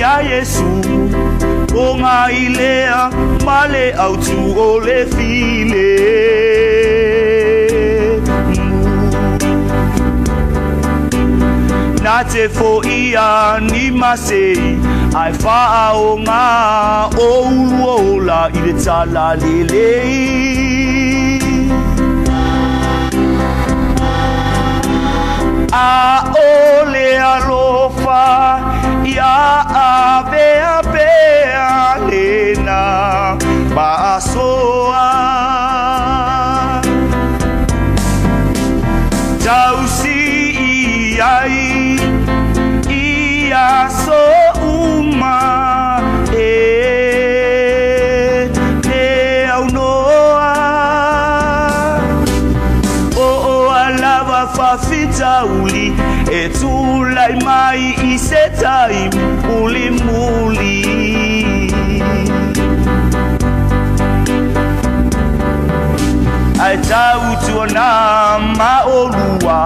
ia Yesu o ngā ilea male autu o le file na te fo ia ni masei ai wha o ngā o uruola i le tala lelei a ole alofa ia avea bea lena basoa tausi iai ia so uma te aunoa o alava fafitauli e tulai mai i se tai muli muli ai tautua na maolua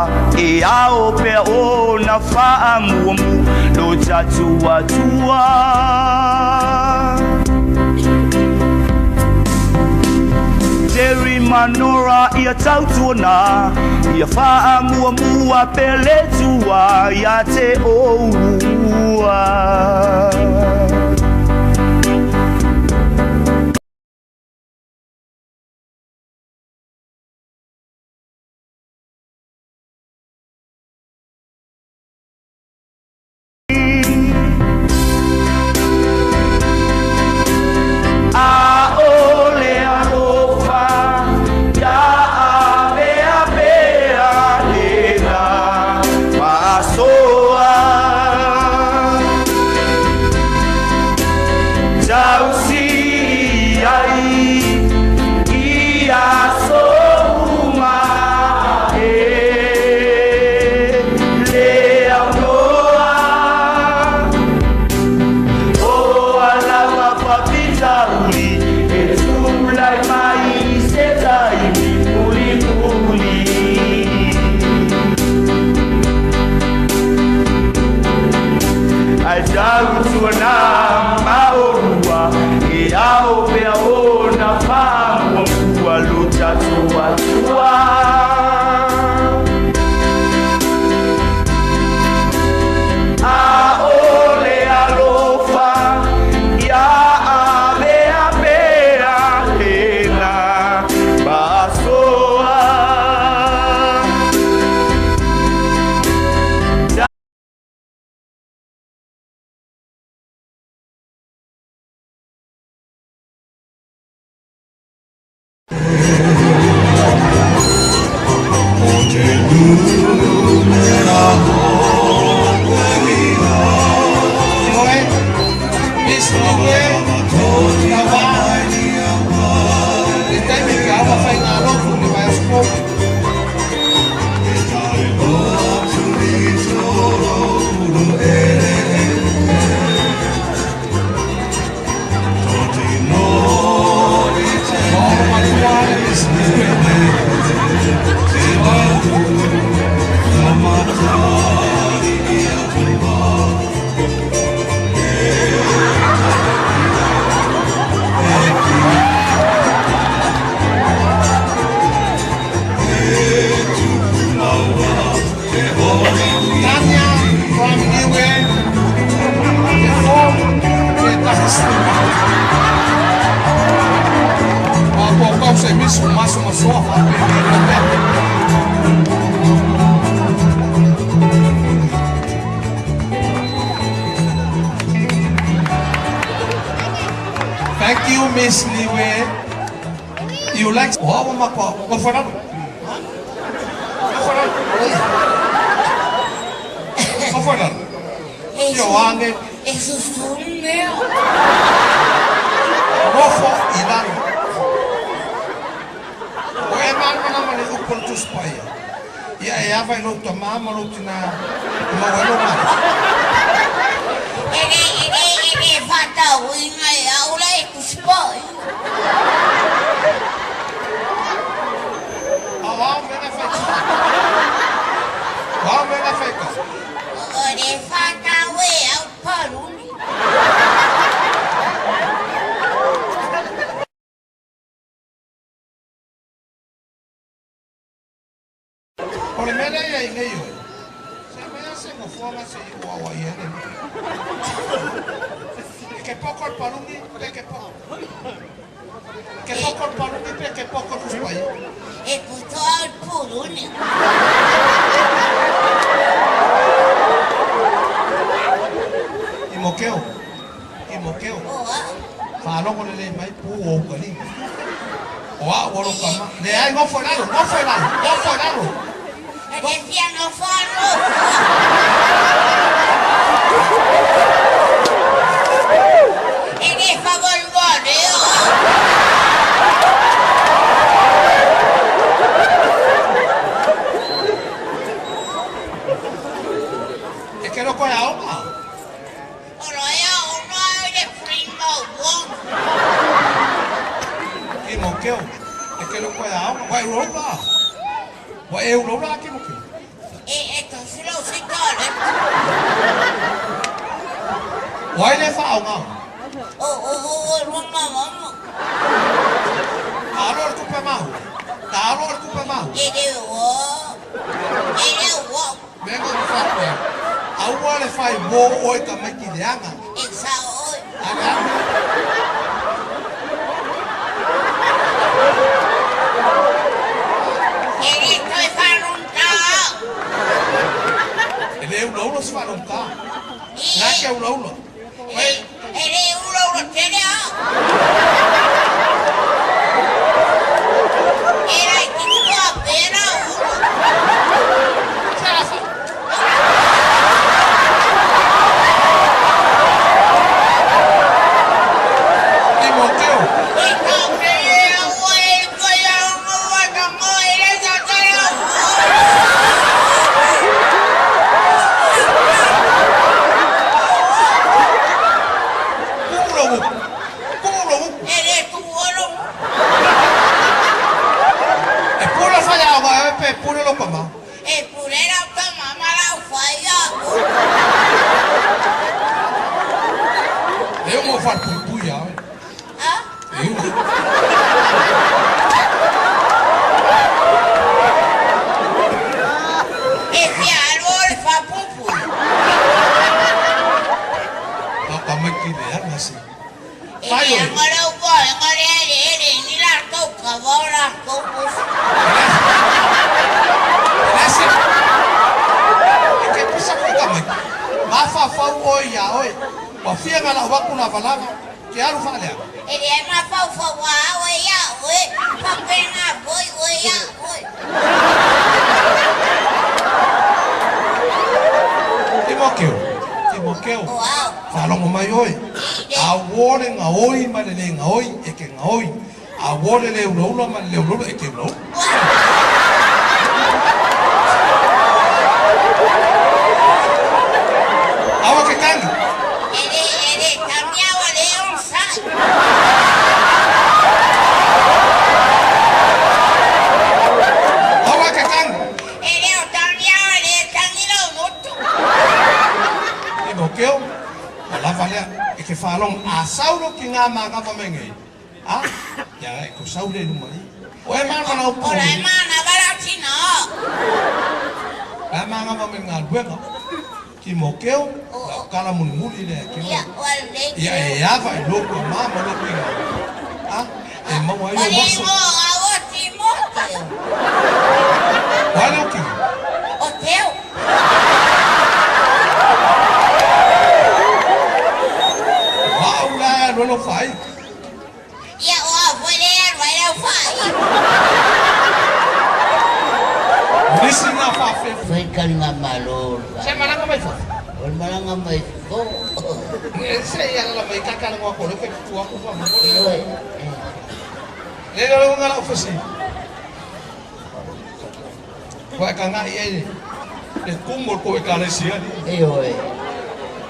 e ao pe o na whaamuamu no tatua tua Terry Manora ia tautua na ia whaamuamua pele tua ia te oua Thank you, Miss Liwe. You like... Wow, mako. Go for that. Go for that. Yo, ande. Eso es un leo. Go for ilan. Oye, man, naman ito por tus paya. Ya, vai lo tomar, malo tina. Mawalo man. Ini fata winga ya ulai kuspoy. Awam mena feka. Awam mena feka. Ini fata we au paruni. que poco el paluni, que poco. Que poco el paluni, que poco el cuspayo. E puto al puruni. Y moqueo. Falo con el mai puo kali. Wa woro kama. Le ai no fueralo. E decía no falo. E ne fa volvore. Es que no coge agua. Y moqueo. Es que no puede agua. Voy a Europa aquí moqueo. Esto sí lo sé todo. Voy a ir a agua. Vamos. Talo el cupe majo. Ele Venga, no fue. Agua le fai bo hoy también que le haga. esa hoy. Ele estoy farruntado. Ele uno se va a romper. Nada que uno. Ele uno tiene. Era que no apena uno. Puro lo mamá. El purero toma mala falla. Eu vou fazer pupuia. ¿Ah? Ese árbol fa pupu. Não, como é que é assim? Vai, agora eu vou, agora ele ni la toca, vou la toca. Que pisa con kama. Mafa fa oi. Wa fia ngala wa kuna valaga. Que alu fa le. Ele é uma falfa, oi, fa pena, oi. Timokeu. Falo mo mai oi. A wore nga oi ma le nga oi e ke nga oi. A wore le ulo ma le ulo e ke ulo. Awa ke kangi. Ele cambiava de un sai. Awa ke kangi. Ele cambiava de tangino mutu. Timokeu. Ala vale e ke falong a sauro ki nga maga pa mengi. Ah? Ya ko saure no mai. Oe mana na upo. Ora mana baratina. A manga pa menga luenga. Timokeu. Kala muli le ke. Ya vai louco mama louco. Ah? E mau ai o waso. Olha o que? Hotel. Uau, lá, não faz. E o avô vai não faz. Isso não faz. Foi calma malor. Você malanga mais faz. Ol malanga mais go. Esse aí ela vai cacar no colo, que tu ocupa muito. Oi. Ele não vai lá oferecer. Vai cangar ele. Ele como o ecalesia ali. Oi.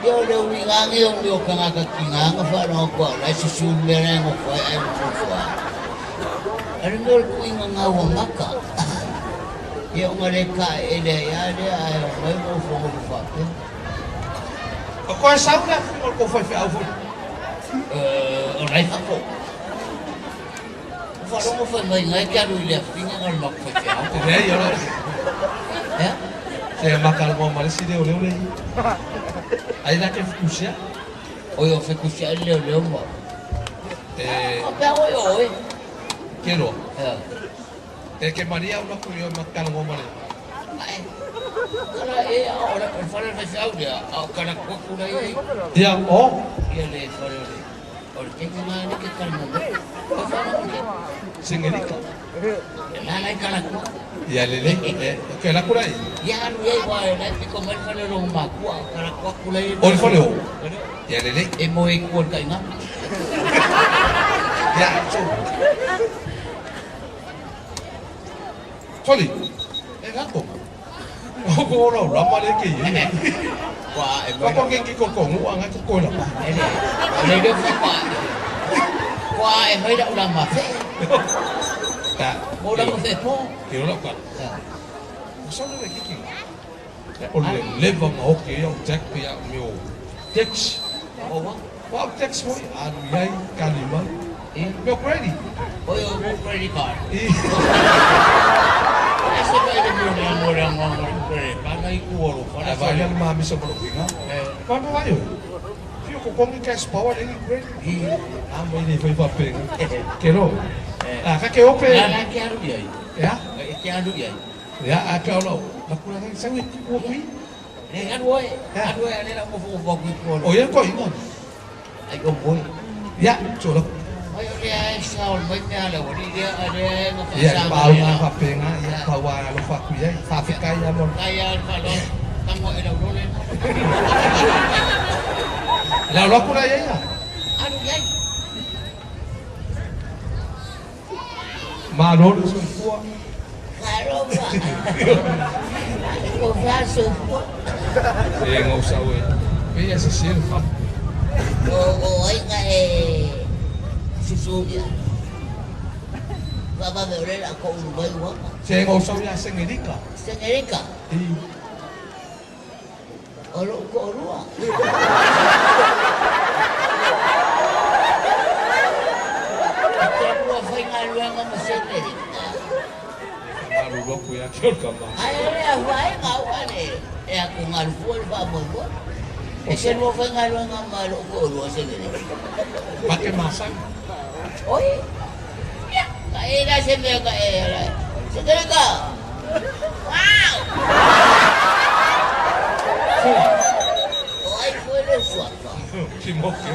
Eu le wingang eu meu kanga kinanga fa no ko la si sul merengo fa ai fufa. Ele meu wingang au maka. Eu ngale ka ele ya le ai mai mo fo mo fa. Ko sabe o que foi feito? O rai fa ko. Fa mo fa mai ngai ka ru le finga ngal mak fa fa. É, eu não. É? Você é macalmo, mas se deu, aí dá que fuxia. Oi, eu fico cheio de leu, mano. Oi. Quero. É. Que Maria uma coisa macana uma Maria. Cara, ora per fare le saudi, o cara qualcuno aí. Ya, oh. Ele fare. Ora che non che calmo. Singerica. Nana cara. Ya lele. Que la cura aí. Ya lu aí vai, né? Que como ele fale lo macu, cara qualcuno aí. Oi, falou. Ya lele. E moi cuor kai nga. Ya, so. Sorry. Gato. Cô đâu lắm mà đấy kỳ vậy? Qua con cái con ngủ ăn cái cô là đây được qua em hơi đậu làm mà thế. Cô đâu có thể phố. Kiểu đâu cả. Sao nó lại cái kiểu? Ôn lên vào ngõ kia ông Jack bây giờ nhiều text. Wow text thôi. Anh ấy cái gì mà? Meu credit. Ôi ôi credit card. Ese vai de morar paga e couro, fora vai yang mami sa Malupinga. Paano kayo? Fiyo ko kung cash power ang great. Amo ini foi papel. Kero. Kakeo pe. La que aro aí. Ya? Que aro aí. Ya, akao lo. Nakula kang sawit ko pi. Aro ale la mo fo ko. O yan ko ingon. Ay ko boy. Ya, chulo. Ay dia saul banyak lah, dia ada ya pau nga papenga ya pawa lo fa kuya fa fikai ya mon kaya kalau tamo ila dole la lo kula ya anu yai ma lo so fu karo ba ko fa so fu ngau sa we ya se sir fa ai nga susu dia. Baba beure ako ubay wa. Saya ngau sa ya Sengerica. Sengerica. Olo ko orua. Ako foi ngaluan ng Sengerica. Malu lo ko ya kyo kama. Ay vai ngau ane. Ako ngalfol ba mo. Ese mo foi ngaluan ng malu ko orua Sengerica. Pakai masak. Oi. Ya, kaila sendiri kaila. Sendiri ka. Wow. Oi, foi le suatu. Kimokyo.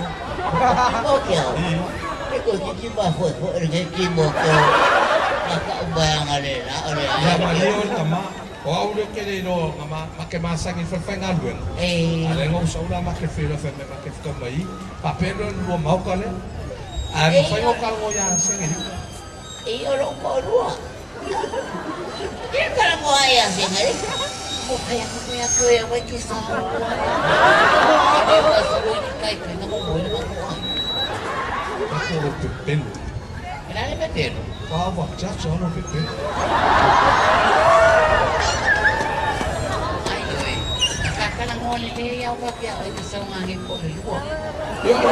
Kimokyo. Eko kikiba foi kimokyo. Maka ubayang alena. Ya malion kama. O ulo kele no kama pakai masak ni fengal wen. Alengo saula makai filo femme makai kamai. Papelo lo mau kale. Ano fa yung kalmo yan Sengerica? Olo ko rua. Dia kalau mau ayah Sengerica. Mo kaya ko ya may kisa. Dia masuk ni kai kena mo boleh makuha. Ako pipin. Kenapa pipin? Wow, jak sono pipin. Ayo, kakak nang ngoni dia apa kaya itu sangangin ko dulu. Yo, yo.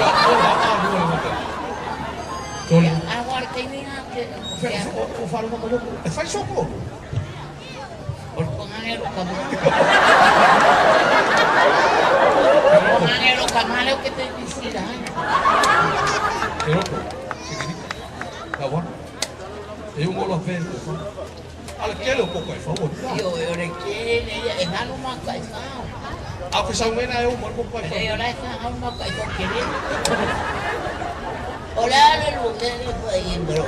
Agora tem nem o falo uma coisa. Faz socorro. O pangangero kamalo que te decida. Pero Sengerica. Kawan. Eu molo ver. Ala kelo pouco é favor. Eu requer é dar uma coisa. A pessoa mena eu molo pouco é. Eu lá está uma coisa querer. Hola, el mujer fue ahí, pero...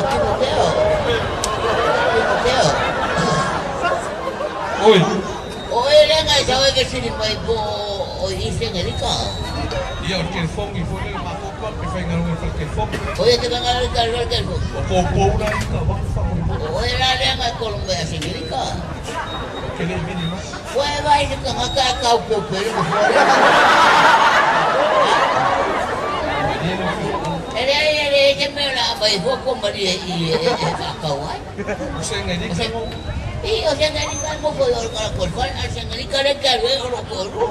Timoteo. Oi. Oi, lenga, sabe que si ni mai po oi Sengerica. Ia o telefone e foi uma copa que foi ngalo para telefone. Oi, que venga el carro del telefone. O popo na ka ba fa mo. Oi, la lenga Colombia Sengerica. Que le mínimo. Foi vai de canga o pelo Ele que me la vai vou comer e acauai. Sengerica. E o Sengerica mo foi para por fora, Sengerica le quero o coro.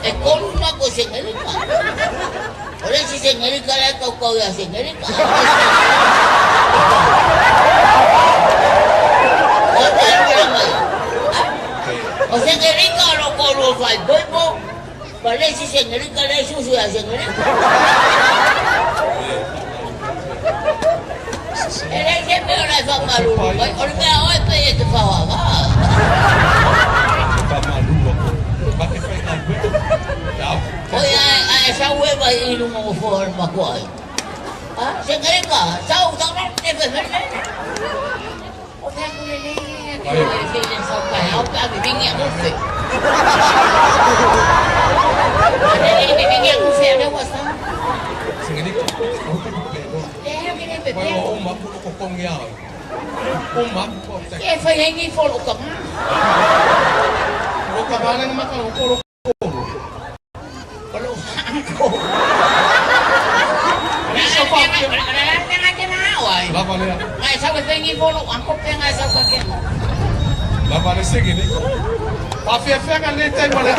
É como uma coisa Sengerica. Olha se Sengerica le cocou a Sengerica. O Sengerica lo coro fai boibo. Parece sengeri kale susu ya sengeri. Ele sempre ora fa malu. Ora me oi pe te fa wa. Fa malu ko. Ba ke fai na bu. Oi ai sa we ba ilu mo for ma ko ai. Ah, sengeri ka. Sa u tang te fe fe. O fa ko le le. Ke le sa ka au pa bi bingi mo fe. Ada bingi mo fe ada wasa. Sengeri ko. Wai o ma pu ko kong ya. O ma ko te. Ke fa hengi folo ka. O ka ba na ma ka ko ko. Kalau ko. Isa pa. Wai. Lava le. Ngai sa ko hengi folo angko pe ngai sa ka ke. Lava le segini. Pa fe ka le te mo le.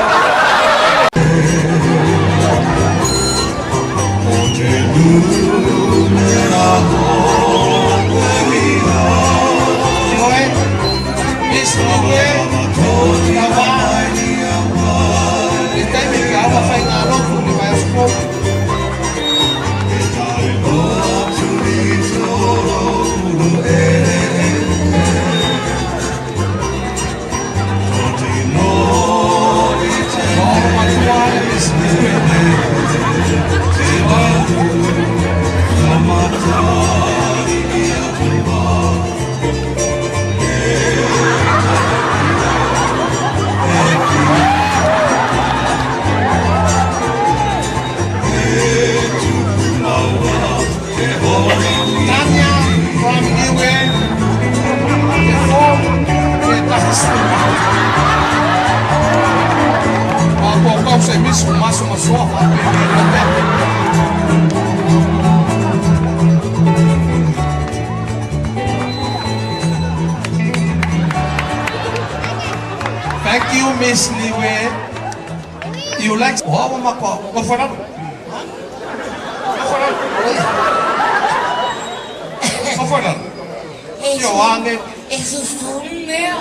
Thank you, Miss Liwe. You like wow, mako. Mafaran. Mafaran. Yo ane. Eso es un meo.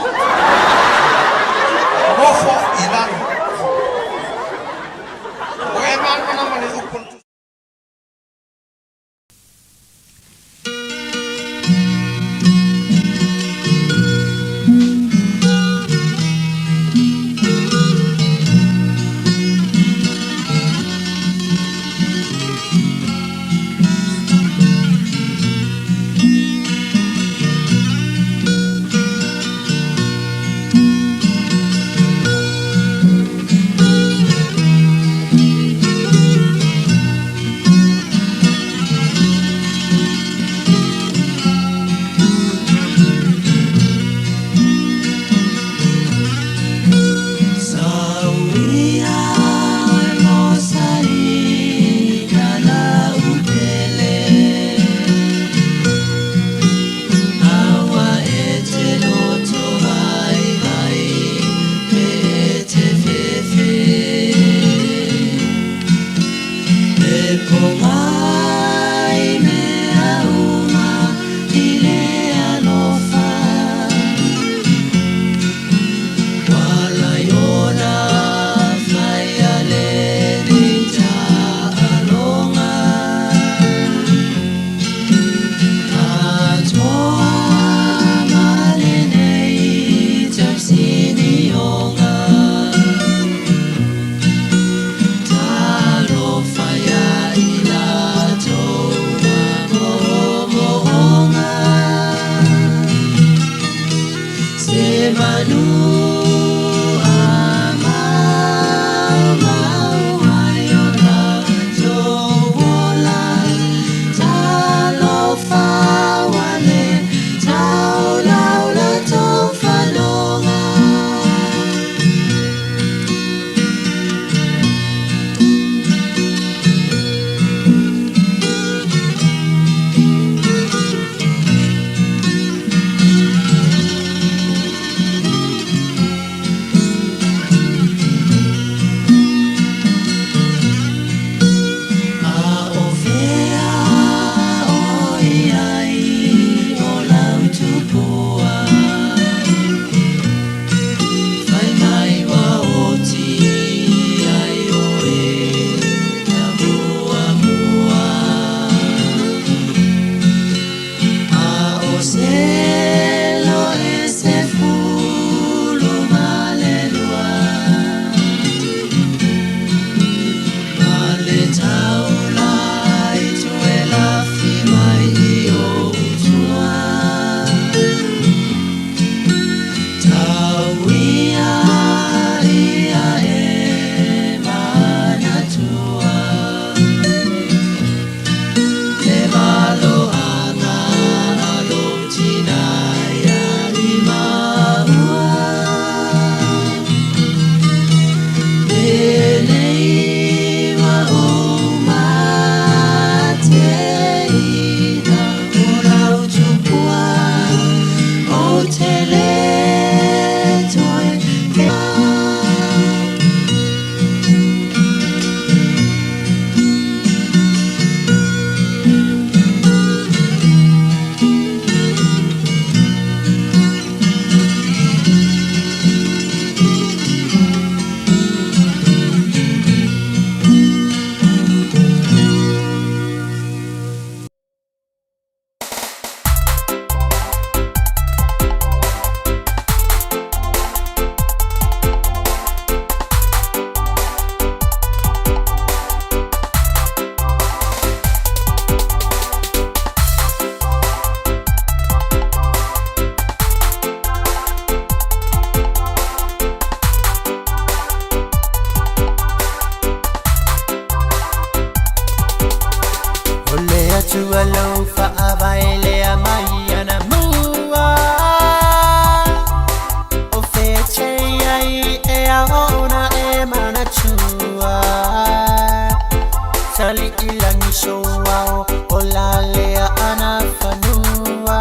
Rofo ilan. Oye, man, naman ito punto. tualo fa availe a maiana mua o feche ai e aona e manachua sali ilangi soa o la lea ana fanua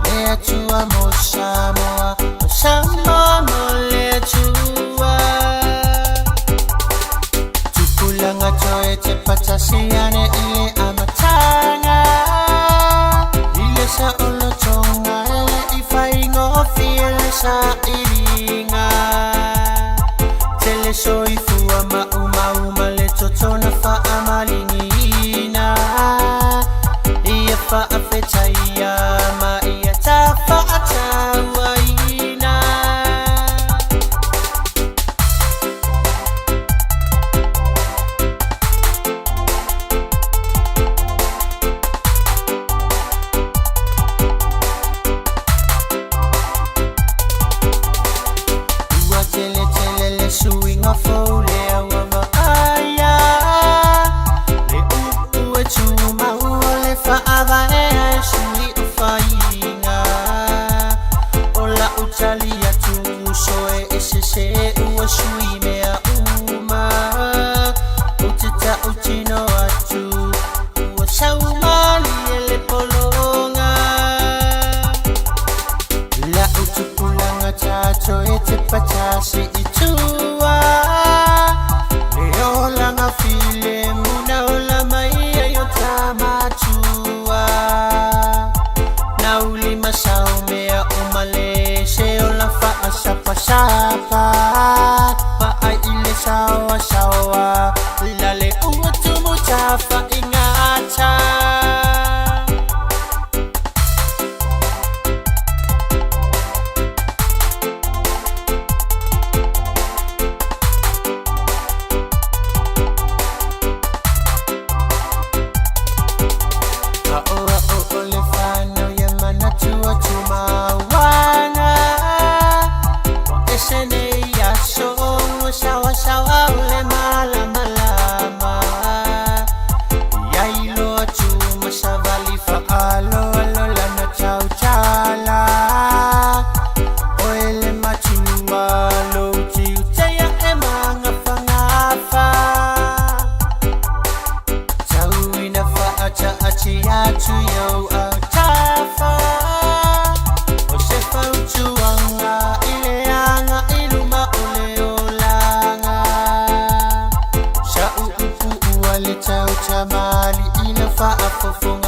lea tua mo Sāmoa mo Sāmoa mo lea tua tukulanga toe te patasiane ile amatanga ile sa olo tonga ele ifaingo fiele sa iringa tele soifua uma le totona fa amalingina ia fa afetaia ma ia ta fa atawaina ua tele le suinga fole awa aya le upu e tuma ua le fa ava e sui ufainga ola utali atu soe esese ua sui mea uma utita utino atu ua saumali ele polonga la utupulanga tato e te patasi itua leola nga file muna ola maia yo tamatua na ulima saumea umale se ola fa asapa sapa pa ai ile sawa sawa lale utumu tafa ingata to yo tafa o se fautuanga ileanga iluma oleolanga sa upu uale tau tamali ina fa afofo